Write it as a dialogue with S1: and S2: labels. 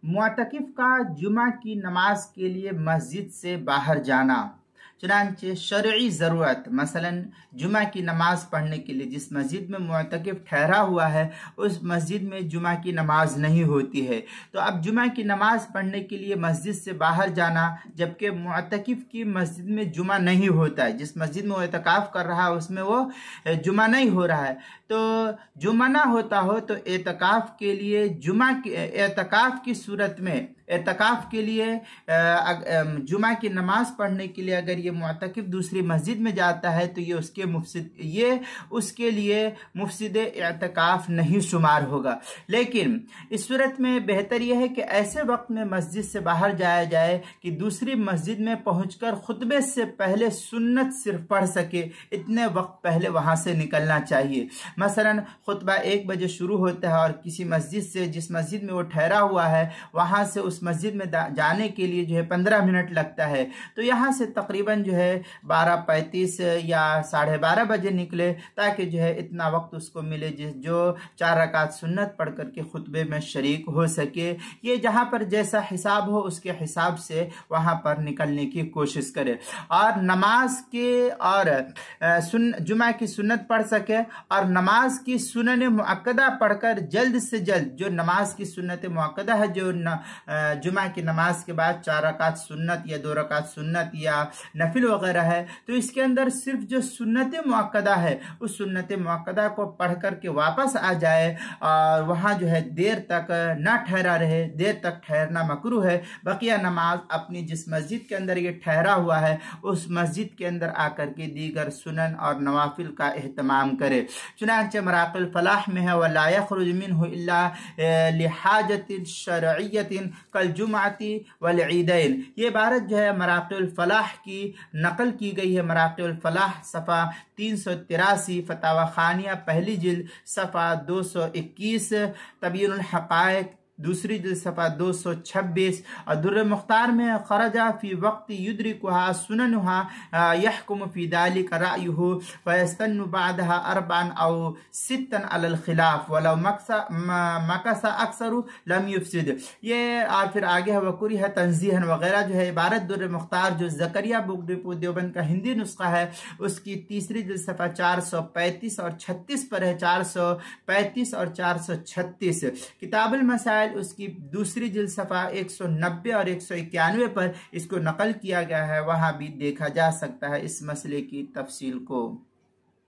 S1: मुअतकिफ का जुमा की नमाज के लिए मस्जिद से बाहर जाना, चुनांचे शरई ज़रूरत, मसलन जुमा की नमाज पढ़ने के लिए जिस मस्जिद में मुअतकिफ ठहरा हुआ है उस मस्जिद में जुमा की नमाज नहीं होती है, तो अब जुमा की नमाज पढ़ने के लिए मस्जिद से बाहर जाना, जबकि मुअतकिफ की मस्जिद में जुमा नहीं होता है, जिस मस्जिद में वो एतकाफ़ कर रहा है उसमें वो जुमा नहीं हो रहा है, तो जुमा ना होता हो तो एतकाफ़ के लिए एतकाफ़ की सूरत में एतकाफ़ के लिए जुमा की नमाज पढ़ने के लिए अगर ये मुअतकिफ दूसरी मस्जिद में जाता है तो ये उसके लिए मुफसिद एतकाफ़ नहीं शुमार होगा। लेकिन इस सूरत में बेहतर यह है कि ऐसे वक्त में मस्जिद से बाहर जाया जाए कि दूसरी मस्जिद में पहुंचकर खुतबे से पहले सुन्नत सिर्फ पढ़ सके, इतने वक्त पहले वहां से निकलना चाहिए। मसलन खुतबा 1 बजे शुरू होता है और किसी मस्जिद से, जिस मस्जिद में वो ठहरा हुआ है, वहां से उस मस्जिद में जाने के लिए जो है 15 मिनट लगता है, तो यहाँ से तकरीबन जो है 12:35 या 12:30 बजे निकले, ताकि जो है इतना वक्त उसको मिले जो 4 रकात सुन्नत पढ़ करके खुतबे में शरीक हो सके। ये जहाँ पर जैसा हिसाब हो उसके हिसाब से वहाँ पर निकलने की कोशिश करे और नमाज के और जुमा की सुन्नत पढ़ सके और नमाज की सुनन मुअक्कदा पढ़कर जल्द से जल्द, जो नमाज की सुन्नत मुअक्कदा है, जो जुमा की नमाज के बाद 4 रकात सुन्नत या 2 रकात सुन्नत या नफिल वगैरह है, तो इसके अंदर सिर्फ जो सुन्नत मुअक्कदा है उस सुन्नत मुअक्कदा को पढ़ करके वापस आ जाए और वहाँ जो है देर तक ना ठहरा रहे, देर तक ठहरना मकरूह है। बकिया नमाज अपनी जिस मस्जिद के अंदर ये ठहरा हुआ है उस मस्जिद के अंदर आकर के दीगर सुनन और नवाफिल का एहतमाम करे। चुनांचे मराक़िल फलाह में है वला यख़रुज मिन्हु इल्ला लिहाजतिन शरइयतिन कल जुमाती वल ईदैन। ये इबारत जो है मराक़िल फलाह की नकल की गई है। मराक़िल फलाह सफ़ा 383, फतावा खानिया पहली जिल्द सफ़ा 221, तबयीनुल हक़ाइक़ दूसरी जिल्द सफ़ा 226 और दुर्र मुख्तार में खरजा फी वक्त युद्रिकुहा सुननुहा यहकुम फी दालिक रायुहु फयस्तन्नु बादहा अरबान औ सित्तन अलल खिलाफ वलौ मकसा अक्सरु लम युफसिद। ये और फिर आगे है वकुरी है तंजीहन वगैरह जो है इबारत दुर्र मुख्तार जो ज़करिया बुक डिपो देवबंद का हिंदी नुस्खा है उसकी तीसरी जिल्द सफ़ा 435 और 36 पर है, 435 और 436। किताबुल मसाइल उसकी दूसरी जिल्द सफ़ा 190 और 191 पर इसको नकल किया गया है, वहां भी देखा जा सकता है इस मसले की तफसील को।